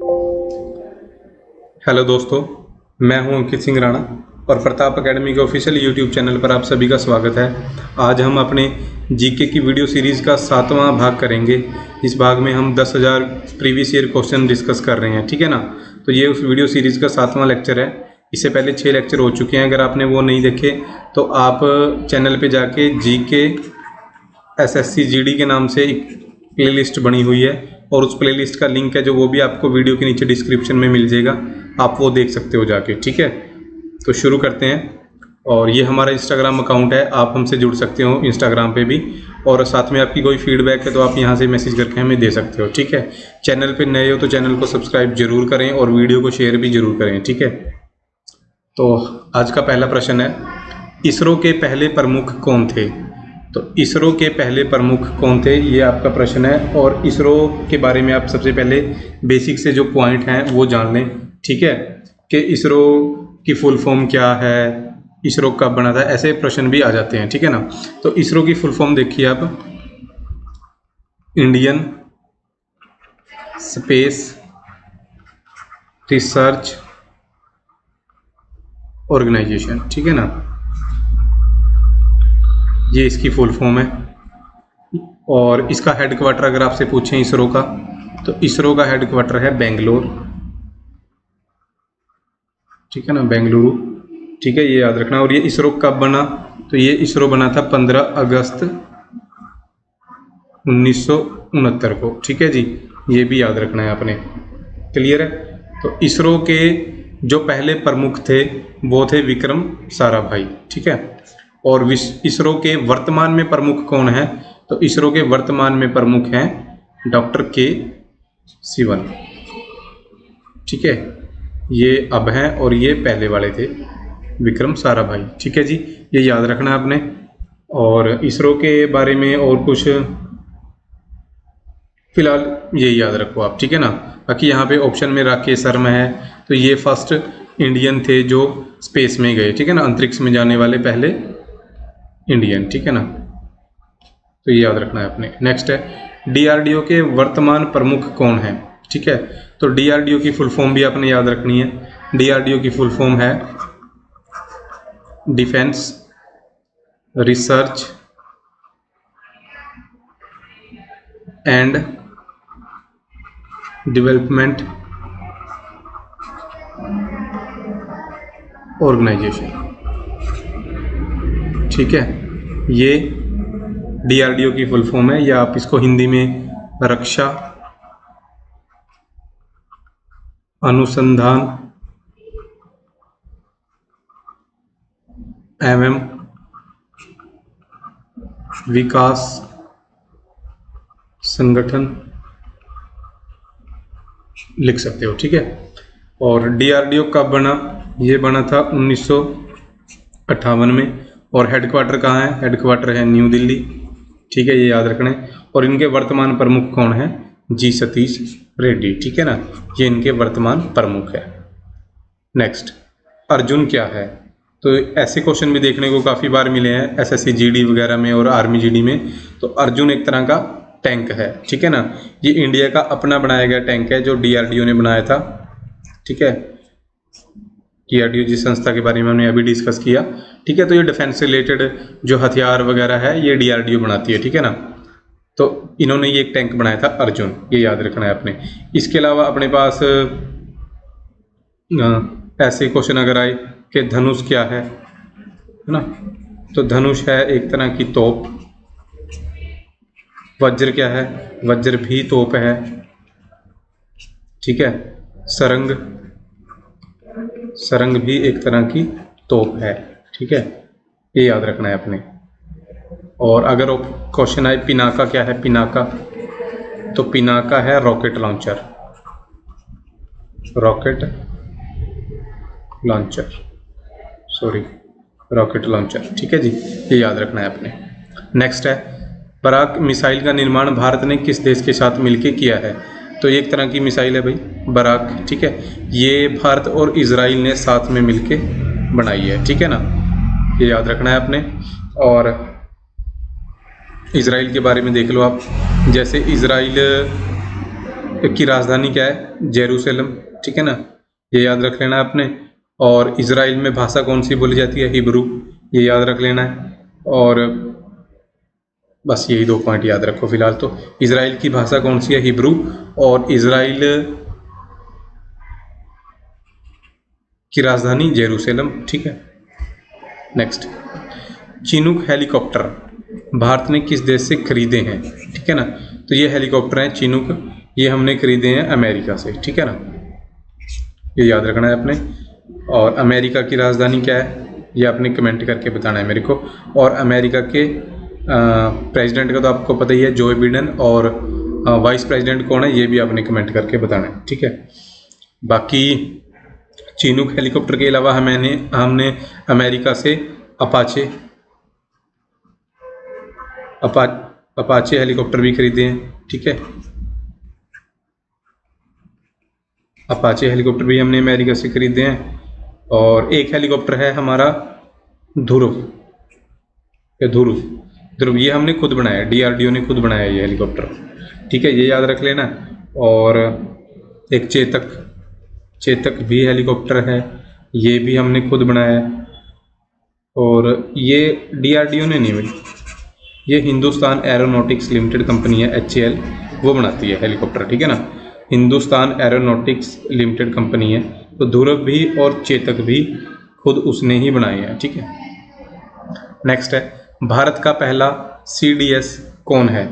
Hello दोस्तों, मैं हूं अंकित सिंह राणा और प्रताप एकेडमी के ऑफिशियल यूट्यूब चैनल पर आप सभी का स्वागत है। आज हम अपने जीके की वीडियो सीरीज़ का 7वां भाग करेंगे। इस भाग में हम 10,000 प्रीवियस ईयर क्वेश्चन डिस्कस कर रहे हैं, ठीक है ना। तो ये उस वीडियो सीरीज़ का 7वां लेक्चर है। इससे पहले 6 लेक्चर हो चुके हैं। अगर आपने वो नहीं देखे तो आप चैनल पर जाके जीके SSC GD के नाम से एक प्लेलिस्ट बनी हुई है और उस प्लेलिस्ट का लिंक है जो वो भी आपको वीडियो के नीचे डिस्क्रिप्शन में मिल जाएगा, आप वो देख सकते हो जाके, ठीक है। तो शुरू करते हैं। और ये हमारा इंस्टाग्राम अकाउंट है, आप हमसे जुड़ सकते हो इंस्टाग्राम पे भी, और साथ में आपकी कोई फीडबैक है तो आप यहाँ से मैसेज करके हमें दे सकते हो, ठीक है। चैनल पे नए हो तो चैनल को सब्सक्राइब जरूर करें और वीडियो को शेयर भी जरूर करें, ठीक है। तो आज का पहला प्रश्न है, इसरो के पहले प्रमुख कौन थे। तो इसरो के पहले प्रमुख कौन थे, ये आपका प्रश्न है। और इसरो के बारे में आप सबसे पहले बेसिक से जो पॉइंट हैं वो जान लें, ठीक है, कि इसरो की फुल फॉर्म क्या है, इसरो कब बना था, ऐसे प्रश्न भी आ जाते हैं, ठीक है ना। तो इसरो की फुल फॉर्म देखिए आप, इंडियन स्पेस रिसर्च ऑर्गेनाइजेशन, ठीक है ना, ये इसकी फुल फॉर्म है। और इसका हेडक्वार्टर अगर आपसे पूछें इसरो का, तो इसरो का हेडक्वार्टर है बेंगलोर, ठीक है ना, बेंगलुरु, ठीक है, ये याद रखना। और ये इसरो कब बना, तो ये इसरो बना था 15 अगस्त 1969 को, ठीक है जी, ये भी याद रखना है आपने। क्लियर है। तो इसरो के जो पहले प्रमुख थे वो थे विक्रम साराभाई, ठीक है। और इसरो के वर्तमान में प्रमुख कौन है, तो इसरो के वर्तमान में प्रमुख हैं डॉक्टर के सिवन, ठीक है, ये अब हैं और ये पहले वाले थे विक्रम साराभाई, ठीक है जी, ये याद रखना है आपने। और इसरो के बारे में और कुछ फिलहाल ये याद रखो आप, ठीक है ना। बाकी यहाँ पे ऑप्शन में राकेश शर्मा है, तो ये फर्स्ट इंडियन थे जो स्पेस में गए, ठीक है ना, अंतरिक्ष में जाने वाले पहले इंडियन, ठीक है ना, तो ये याद रखना है आपने। नेक्स्ट है, DRDO के वर्तमान प्रमुख कौन है, ठीक है। तो DRDO की फुल फॉर्म भी आपने याद रखनी है। DRDO की फुल फॉर्म है Defence Research and Development Organisation, ठीक है, ये DRDO की फुल फॉर्म है, या आप इसको हिंदी में रक्षा अनुसंधान एवं विकास संगठन लिख सकते हो, ठीक है। और DRDO कब बना, ये बना था 1958 में। और हेडक्वार्टर कहाँ है, हेडक्वार्टर है न्यू दिल्ली, ठीक है, ये याद रखना है। और इनके वर्तमान प्रमुख कौन है, जी सतीश रेड्डी, ठीक है ना, ये इनके वर्तमान प्रमुख है। नेक्स्ट, अर्जुन क्या है। तो ऐसे क्वेश्चन भी देखने को काफ़ी बार मिले हैं SSC GD वगैरह में और आर्मी GD में। तो अर्जुन एक तरह का टैंक है, ठीक है ना, ये इंडिया का अपना बनाया गया टैंक है जो DRDO ने बनाया था, ठीक है। DRDO जिस संस्था के बारे में हमने अभी डिस्कस किया, ठीक है। तो ये डिफेंस से रिलेटेड जो हथियार वगैरह है ये DRDO बनाती है, ठीक है ना। तो इन्होंने ये एक टैंक बनाया था अर्जुन, ये याद रखना है आपने। इसके अलावा अपने पास ऐसे क्वेश्चन अगर आए कि धनुष क्या है ना, तो धनुष है एक तरह की तोप। वज्र क्या है, वज्र भी तोप है, ठीक है। सरंग, सरंग भी एक तरह की तोप है, ठीक है, ये याद रखना है आपने। और अगर क्वेश्चन आए पिनाका क्या है, पिनाका, तो पिनाका है rocket launcher, rocket launcher, sorry, rocket launcher, ठीक है जी, ये याद रखना है आपने। नेक्स्ट है, बराक मिसाइल का निर्माण भारत ने किस देश के साथ मिलकर किया है। तो ये एक तरह की मिसाइल है भाई बराक, ठीक है, ये भारत और इजराइल ने साथ में मिलके बनाई है, ठीक है ना, ये याद रखना है आपने। और इजराइल के बारे में देख लो आप, जैसे इजराइल की राजधानी क्या है? जेरूसलम, ठीक है ना, ये याद रख लेना आपने। और इजराइल में भाषा कौन सी बोली जाती है? हिब्रू, ये याद रख लेना है। और बस यही 2 पॉइंट याद रखो फिलहाल। तो इजराइल की भाषा कौन सी है? हिब्रू। और इजराइल की राजधानी जेरूसलम, ठीक है। नेक्स्ट, चिनूक हेलीकॉप्टर भारत ने किस देश से खरीदे हैं? ठीक है ना, तो ये हेलीकॉप्टर हैं चिनूक, ये हमने खरीदे हैं अमेरिका से, ठीक है ना, ये याद रखना है आपने। और अमेरिका की राजधानी क्या है? ये आपने कमेंट करके बताना है मेरे को। और अमेरिका के प्रेसिडेंट का तो आपको पता ही है, जो बिडेन। और वाइस प्रेसिडेंट कौन है, ये भी आपने कमेंट करके बताना है, ठीक है। बाकी चिनूक हेलीकॉप्टर के अलावा हमने अमेरिका से अपाचे हेलीकॉप्टर भी खरीदे हैं, ठीक है। अपाचे हेलीकॉप्टर भी हमने अमेरिका से खरीदे हैं। और एक हेलीकॉप्टर है हमारा ध्रुव, ये हमने खुद बनाया, DRDO ने खुद बनाया ये हेलीकॉप्टर, ठीक है, ये याद रख लेना। और एक चेतक भी हेलीकॉप्टर है, ये भी हमने खुद बनाया है। और ये DRDO ने नहीं बनाई, ये हिंदुस्तान एरोनॉटिक्स लिमिटेड कंपनी है, HAL, वो बनाती है हेलीकॉप्टर, ठीक है ना, हिंदुस्तान एरोनॉटिक्स लिमिटेड कंपनी है। तो ध्रुव भी और चेतक भी खुद उसने ही बनाए हैं, ठीक है। नेक्स्ट है, भारत का पहला CDS कौन है?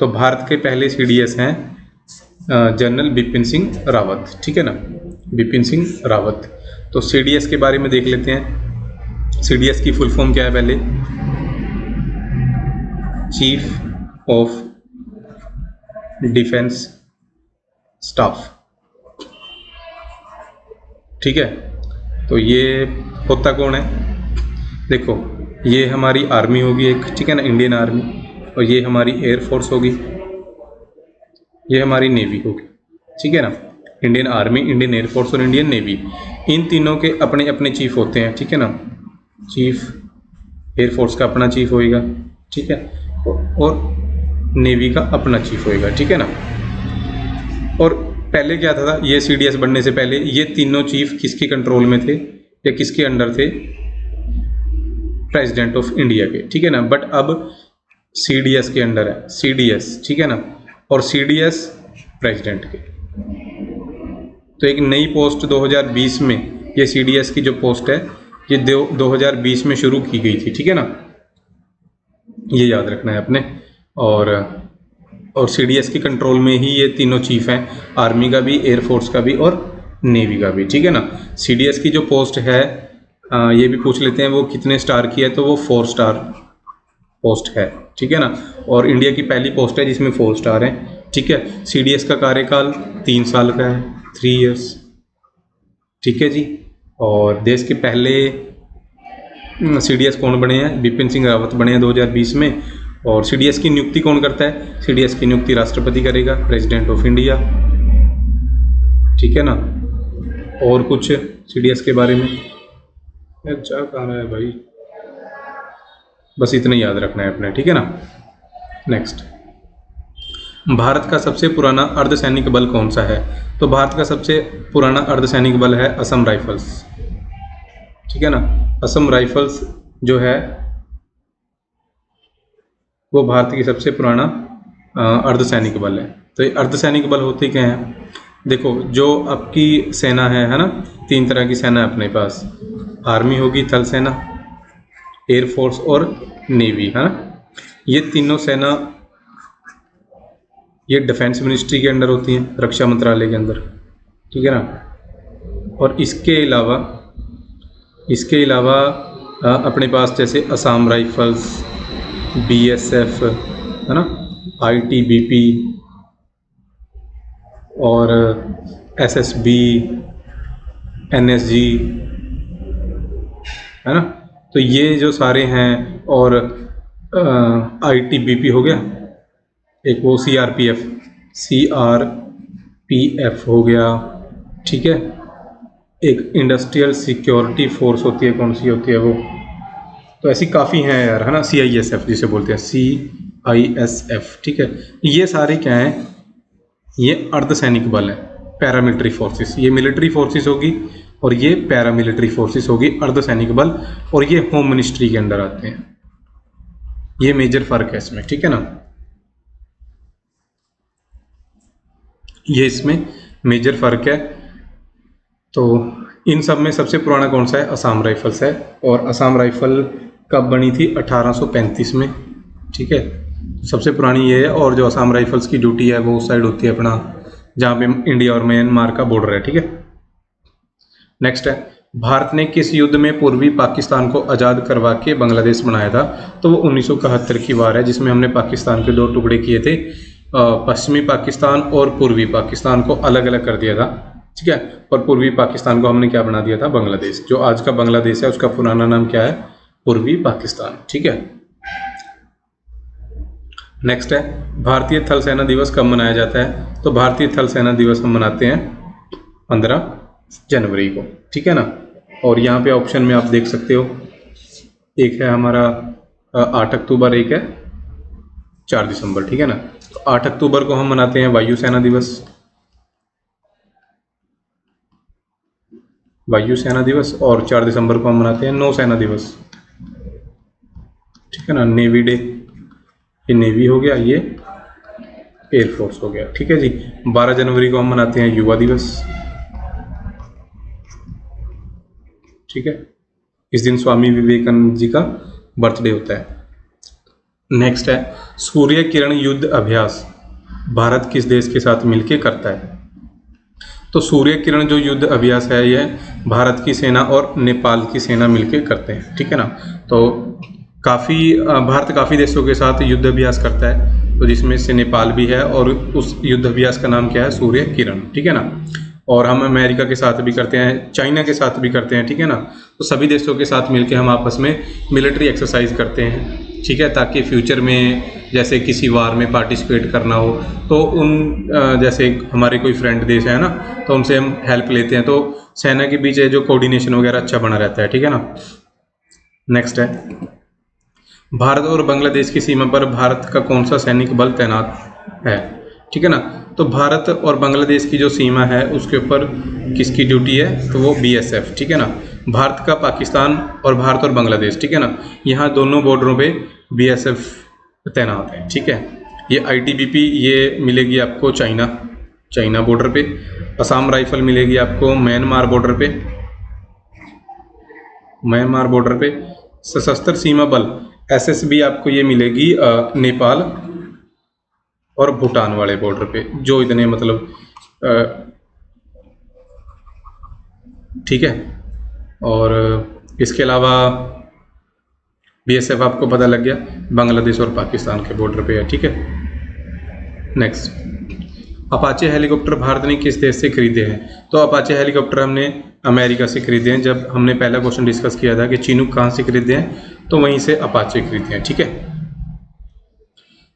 तो भारत के पहले CDS हैं जनरल बिपिन सिंह रावत, ठीक है ना, बिपिन सिंह रावत। तो CDS के बारे में देख लेते हैं। CDS की फुल फॉर्म क्या है? पहले चीफ ऑफ डिफेंस स्टाफ, ठीक है। तो ये होता कौन है? देखो, ये हमारी आर्मी होगी एक, ठीक है ना, इंडियन आर्मी। और ये हमारी एयरफोर्स होगी, ये हमारी नेवी होगी, ठीक है ना। इंडियन आर्मी, इंडियन एयरफोर्स और इंडियन नेवी, इन तीनों के अपने अपने चीफ होते हैं, ठीक है ना। चीफ एयरफोर्स का अपना चीफ होएगा, ठीक है, और नेवी का अपना चीफ होएगा, ठीक है ना। और पहले क्या था, ये CDS बनने से पहले ये तीनों चीफ किसके कंट्रोल में थे या किसके अंडर थे? प्रेसिडेंट ऑफ इंडिया के, ठीक है ना। बट अब CDS के अंडर है, CDS, ठीक है ना, और CDS प्रेसिडेंट के। तो एक नई पोस्ट 2020 में, ये CDS की जो पोस्ट है ये 2020 में शुरू की गई थी, ठीक है ना, ये याद रखना है अपने। और CDS के कंट्रोल में ही ये तीनों चीफ हैं, आर्मी का भी, एयरफोर्स का भी और नेवी का भी, ठीक है ना। CDS की जो पोस्ट है, ये भी पूछ लेते हैं वो कितने स्टार की है, तो वो 4 स्टार पोस्ट है, ठीक है ना। और इंडिया की पहली पोस्ट है जिसमें 4 स्टार हैं, ठीक है। CDS का कार्यकाल 3 साल का है, 3 years, ठीक है जी। और देश के पहले CDS कौन बने हैं? बिपिन सिंह रावत बने हैं 2020 में। और CDS की नियुक्ति कौन करता है? CDS की नियुक्ति राष्ट्रपति करेगा, प्रेसिडेंट ऑफ इंडिया, ठीक है ना। और कुछ CDS के बारे में अच्छा कहा है भाई, बस इतना याद रखना है अपने, ठीक है ना। नेक्स्ट, भारत का सबसे पुराना अर्धसैनिक बल कौन सा है? तो भारत का सबसे पुराना अर्धसैनिक बल है असम राइफल्स, ठीक है ना। असम राइफल्स जो है वो भारत की सबसे पुराना अर्धसैनिक बल है। तो ये अर्धसैनिक बल होते क्या हैं? देखो, जो आपकी सेना है ना, 3 तरह की सेना है अपने पास, आर्मी होगी, थल सेना, एयरफोर्स और नेवी, है ना। ये तीनों सेना ये डिफेंस मिनिस्ट्री के अंडर होती हैं, रक्षा मंत्रालय के अंदर, ठीक है ना। और इसके अलावा अपने पास जैसे असम राइफल्स, BSF, है ना, ITBP और SSB, NSG, है ना। तो ये जो सारे हैं, और ITBP हो गया, एक वो CRPF हो गया, ठीक है। एक इंडस्ट्रियल सिक्योरिटी फोर्स होती है, कौन सी होती है वो? तो ऐसी काफ़ी हैं यार, है ना, CISF जिसे बोलते हैं, CISF, ठीक है। ये सारे क्या हैं? ये अर्धसैनिक बल है, पैरामिलिट्री फोर्सेस। ये मिलिट्री फोर्सेस होगी और ये पैरामिलिट्री फोर्सेस होगी, अर्धसैनिक बल, और ये होम मिनिस्ट्री के अंडर आते हैं। ये मेजर फर्क है इसमें, ठीक है ना। ये इसमें मेजर फर्क है। तो इन सब में सबसे पुराना कौन सा है? असम राइफल्स है, और असम राइफल कब बनी थी? 1835 में, ठीक है। सबसे पुरानी ये है, और जो असम राइफल्स की ड्यूटी है वो उस साइड होती है अपना जहाँ पे इंडिया और म्यांमार का बॉर्डर है, ठीक है। नेक्स्ट है, भारत ने किस युद्ध में पूर्वी पाकिस्तान को आज़ाद करवा के बांग्लादेश बनाया था? तो वो 1971 की वार है, जिसमें हमने पाकिस्तान के 2 टुकड़े किए थे, पश्चिमी पाकिस्तान और पूर्वी पाकिस्तान को अलग अलग कर दिया था, ठीक है। और पूर्वी पाकिस्तान को हमने क्या बना दिया था? बांग्लादेश। जो आज का बांग्लादेश है उसका पुराना नाम क्या है? पूर्वी पाकिस्तान, ठीक है। नेक्स्ट है, भारतीय थल सेना दिवस कब मनाया जाता है? तो भारतीय थल सेना दिवस हम मनाते हैं 15 जनवरी को, ठीक है ना। और यहाँ पे ऑप्शन में आप देख सकते हो, एक है हमारा 8 अक्टूबर, एक है 4 दिसंबर, ठीक है ना। तो 8 अक्टूबर को हम मनाते हैं वायुसेना दिवस, वायुसेना दिवस, और 4 दिसंबर को हम मनाते हैं नौसेना दिवस, ठीक है ना। नेवी डे, ये नेवी हो गया, ये एयरफोर्स हो गया, ठीक है जी। 12 जनवरी को हम मनाते हैं युवा दिवस, ठीक है। इस दिन स्वामी विवेकानंद जी का बर्थडे होता है। नेक्स्ट है, सूर्य किरण युद्ध अभ्यास भारत किस देश के साथ मिलकर करता है? तो सूर्य किरण जो युद्ध अभ्यास है ये भारत की सेना और नेपाल की सेना मिलकर करते हैं, ठीक है ना। तो भारत काफ़ी देशों के साथ युद्ध अभ्यास करता है, तो जिसमें से नेपाल भी है, और उस युद्ध अभ्यास का नाम क्या है? सूर्य किरण, ठीक है ना। और हम अमेरिका के साथ भी करते हैं, चाइना के साथ भी करते हैं, ठीक है ना। तो सभी देशों के साथ मिलकर हम आपस में मिलिट्री एक्सरसाइज करते हैं, ठीक है, ताकि फ्यूचर में जैसे किसी वार में पार्टिसिपेट करना हो तो जैसे हमारे कोई फ्रेंड देश है ना, तो उनसे हम हेल्प लेते हैं, तो सेना के बीच जो कोऑर्डिनेशन वगैरह अच्छा बना रहता है, ठीक है ना। नेक्स्ट है, भारत और बांग्लादेश की सीमा पर भारत का कौन सा सैनिक बल तैनात है? ठीक है ना। तो भारत और बांग्लादेश की जो सीमा है उसके ऊपर किसकी ड्यूटी है? तो वो BSF, ठीक है ना। भारत का पाकिस्तान और भारत और बांग्लादेश, ठीक है ना, यहाँ दोनों बॉर्डरों पे BSF तैनात है, ठीक है। ये ITBP ये मिलेगी आपको चाइना बॉर्डर पे। असम राइफल मिलेगी आपको म्यांमार बॉर्डर पे। सशस्त्र सीमा बल SSB आपको ये मिलेगी नेपाल और भूटान वाले बॉर्डर पे, जो इतने मतलब ठीक है। और इसके अलावा BSF आपको पता लग गया बांग्लादेश और पाकिस्तान के बॉर्डर पे है, ठीक है। नेक्स्ट, अपाचे हेलीकॉप्टर भारत ने किस देश से खरीदे हैं? तो अपाचे हेलीकॉप्टर हमने अमेरिका से खरीदे हैं। जब हमने पहला क्वेश्चन डिस्कस किया था कि चिनूक कहाँ से खरीदे हैं, तो वहीं से अपाचे खरीदे हैं, ठीक है।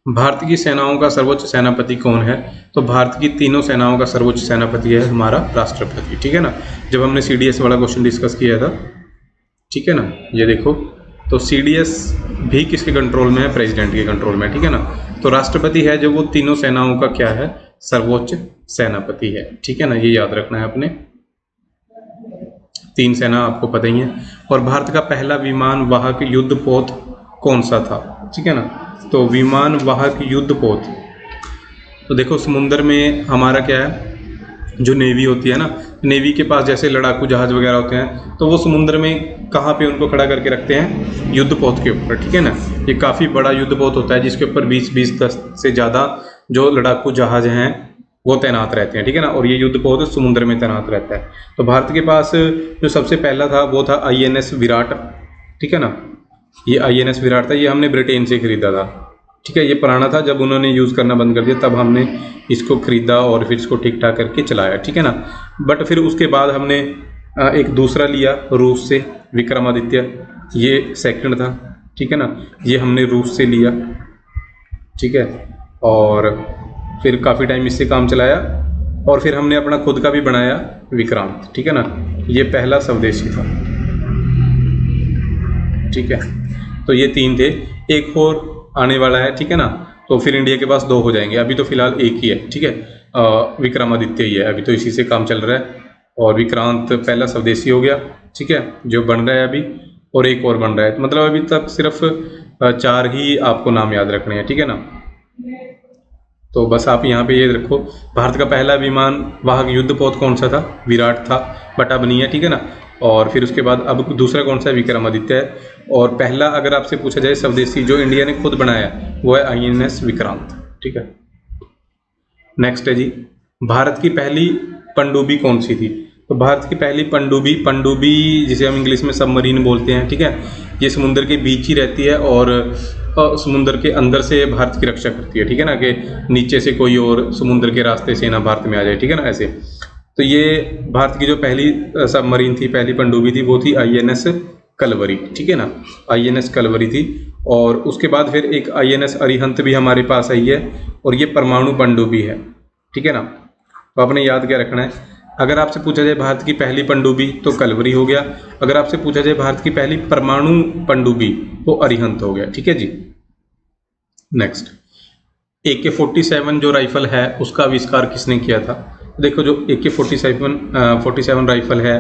भारत की सेनाओं का सर्वोच्च सेनापति कौन है? तो भारत की तीनों सेनाओं का सर्वोच्च सेनापति है हमारा राष्ट्रपति, ठीक है ना। जब हमने CDS वाला क्वेश्चन डिस्कस किया था, ठीक है ना, ये देखो, तो CDS भी किसके कंट्रोल में है? प्रेसिडेंट के कंट्रोल में, ठीक है ना। तो राष्ट्रपति है जो वो तीनों सेनाओं का क्या है? सर्वोच्च सेनापति है, ठीक है ना। ये याद रखना है अपने, 3 सेना आपको पता ही है। और भारत का पहला विमान वाहक युद्धपोत कौन सा था? ठीक है ना। तो विमान वाहक युद्धपोत, तो देखो समुद्र में हमारा क्या है, जो नेवी होती है ना, नेवी के पास जैसे लड़ाकू जहाज वगैरह होते हैं, तो वो समुद्र में कहाँ पे उनको खड़ा करके रखते हैं? युद्धपोत के ऊपर, ठीक है ना। ये काफ़ी बड़ा युद्धपोत होता है जिसके ऊपर 20-10 से ज़्यादा जो लड़ाकू जहाज हैं वो तैनात रहते हैं, ठीक है ना। और ये युद्धपोत समुद्र में तैनात रहता है। तो भारत के पास जो सबसे पहला था वो था INS विराट, ठीक है ना। ये INS विराट था, ये हमने ब्रिटेन से खरीदा था, ठीक है। ये पुराना था, जब उन्होंने यूज़ करना बंद कर दिया तब हमने इसको खरीदा और फिर इसको ठीक ठाक करके चलाया, ठीक है ना। बट फिर उसके बाद हमने एक दूसरा लिया रूस से, विक्रमादित्य, ये सेकंड था, ठीक है ना। ये हमने रूस से लिया, ठीक है। और फिर काफ़ी टाइम इससे काम चलाया और फिर हमने अपना खुद का भी बनाया विक्रांत, ठीक है ना। ये पहला स्वदेशी था, ठीक है। तो ये 3 थे, एक और आने वाला है, ठीक है ना। तो फिर इंडिया के पास 2 हो जाएंगे, अभी तो फिलहाल एक ही है, ठीक है। विक्रमादित्य ही है, अभी तो इसी से काम चल रहा है। और विक्रांत पहला स्वदेशी हो गया, ठीक है, जो बन रहा है अभी, और एक और बन रहा है। मतलब अभी तक सिर्फ 4 ही आपको नाम याद रखने हैं, ठीक है ना। तो बस आप यहाँ पे ये रखो, भारत का पहला विमान वाहक युद्धपोत कौन सा था? विराट था, बट अब नहीं है, ठीक है ना। और फिर उसके बाद अब दूसरा कौन सा है? विक्रमादित्य है। और पहला अगर आपसे पूछा जाए स्वदेशी जो इंडिया ने खुद बनाया, वो है INS विक्रांत, ठीक है। नेक्स्ट है जी, भारत की पहली पनडुब्बी कौन सी थी? तो भारत की पहली पनडुब्बी जिसे हम इंग्लिश में सबमरीन बोलते हैं, ठीक है, ये समुद्र के बीच ही रहती है और समुद्र के अंदर से भारत की रक्षा करती है, ठीक है ना, कि नीचे से कोई और समुद्र के रास्ते से ना भारत में आ जाए, ठीक है ना, ऐसे। तो ये भारत की जो पहली सबमरीन थी, पहली पनडुब्बी थी, वो थी INS कलवरी, ठीक है ना, INS कलवरी थी। और उसके बाद फिर एक INS अरिहंत भी हमारे पास आई है, और ये परमाणु पनडुब्बी है, ठीक है ना। तो आपने याद क्या रखना है, अगर आपसे पूछा जाए भारत की पहली पनडुब्बी तो कलवरी हो गया, अगर आपसे पूछा जाए भारत की पहली परमाणु पनडुब्बी वो अरिहंत हो गया, ठीक है जी। नेक्स्ट, AK-47 जो राइफल है उसका आविष्कार किसने किया था? देखो, जो AK-47 राइफल है,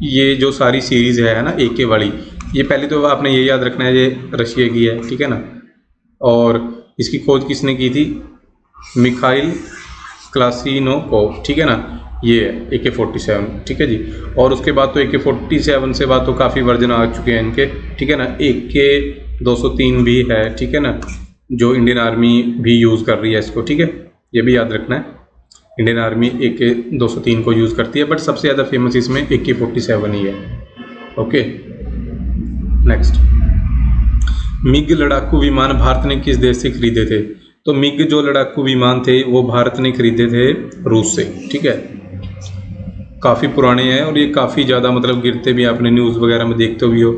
ये जो सारी सीरीज है ना AK वाली, ये पहले तो आपने ये याद रखना है, ये रशिया की है, ठीक है ना। और इसकी खोज किसने की थी? मिखाइल क्लासिनोकोव, ठीक है ना, ये AK-47, ठीक है जी। और उसके बाद तो AK-47 से बाद तो काफ़ी वर्जन आ चुके हैं इनके, ठीक है ना। AK-203 भी है, ठीक है ना, जो इंडियन आर्मी भी यूज़ कर रही है इसको, ठीक है, ये भी याद रखना है। इंडियन आर्मी AK-203 को यूज़ करती है, बट सबसे ज़्यादा फेमस इसमें AK-47 ही है। ओके, नेक्स्ट, मिग लड़ाकू विमान भारत ने किस देश से खरीदे थे? तो मिग जो लड़ाकू विमान थे वो भारत ने खरीदे थे रूस से, ठीक है। काफ़ी पुराने हैं और ये काफ़ी ज़्यादा मतलब गिरते भी, आपने न्यूज़ वगैरह में देखते भी हो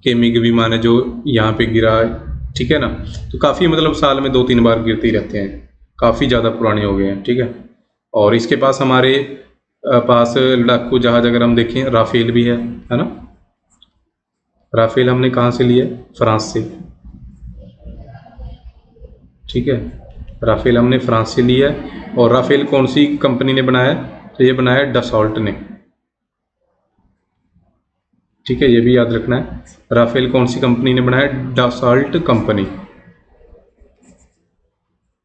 कि मिग विमान है जो यहाँ पे गिरा है, ठीक है ना। तो काफ़ी मतलब साल में 2-3 बार गिरते ही रहते हैं, काफ़ी ज़्यादा पुराने हो गए हैं, ठीक है। और इसके पास हमारे पास लड़ाकू जहाज़ अगर हम देखें, राफेल भी है ना। राफेल हमने कहाँ से लिया? फ्रांस से, ठीक है, राफेल हमने फ्रांस से लिया है। और राफेल कौन सी कंपनी ने बनाया? तो ये बनाया डसॉल्ट ने, ठीक है, ये भी याद रखना है। राफेल कौन सी कंपनी ने बनाया? Dassault company.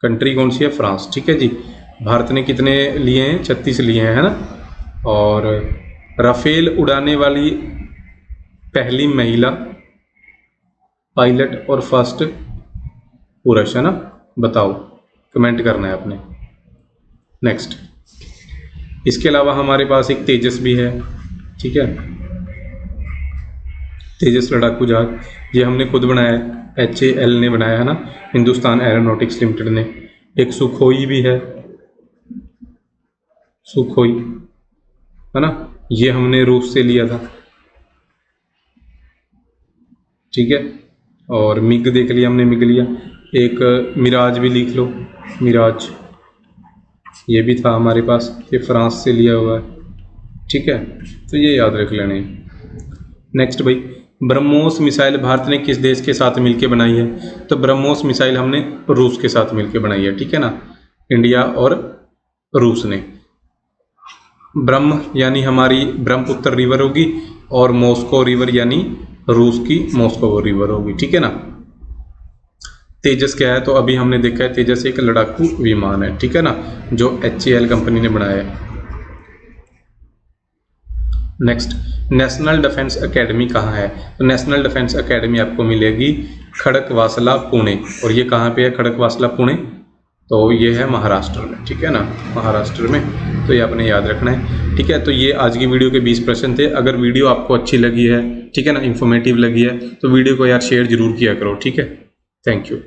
कंट्री कौन सी है? फ्रांस, ठीक है जी। भारत ने कितने लिए हैं? 36 लिए हैं, है ना। और राफेल उड़ाने वाली पहली महिला पायलट और फर्स्ट पुरुष, है ना, बताओ, कमेंट करना है आपने। नेक्स्ट, इसके अलावा हमारे पास एक तेजस भी है, ठीक है, तेजस लड़ाकू जहाज, ये हमने खुद बनाया है, HAL ने बनाया है ना, हिंदुस्तान एरोनॉटिक्स लिमिटेड ने। एक सुखोई भी है, सुखोई, है ना, ये हमने रूस से लिया था, ठीक है। और मिग देख लिया हमने, मिग लिया। एक मिराज भी लिख लो, मिराज, ये भी था हमारे पास, ये फ्रांस से लिया हुआ है, ठीक है। तो ये याद रख लेने। नेक्स्ट भाई, ब्रह्मोस मिसाइल भारत ने किस देश के साथ मिलकर बनाई है? तो ब्रह्मोस मिसाइल हमने रूस के साथ मिलकर बनाई है, ठीक है ना, इंडिया और रूस ने। ब्रह्म यानी हमारी ब्रह्मपुत्र रिवर होगी, और मॉस्को रिवर यानी रूस की मॉस्को रिवर होगी, ठीक है ना। तेजस क्या है? तो अभी हमने देखा है, तेजस एक लड़ाकू विमान है, ठीक है ना, जो HAL कंपनी ने बनाया है। नेक्स्ट, नेशनल डिफेंस एकेडमी कहाँ है? तो नेशनल डिफेंस एकेडमी आपको मिलेगी खड़कवासला, पुणे। और ये कहाँ पे है खड़कवासला, पुणे? तो ये है महाराष्ट्र में, ठीक है ना, महाराष्ट्र में। तो ये आपने याद रखना है, ठीक है। तो ये आज की वीडियो के 20 प्रश्न थे। अगर वीडियो आपको अच्छी लगी है, ठीक है ना, इन्फॉर्मेटिव लगी है, तो वीडियो को यार शेयर जरूर किया करो, ठीक है। Thank you.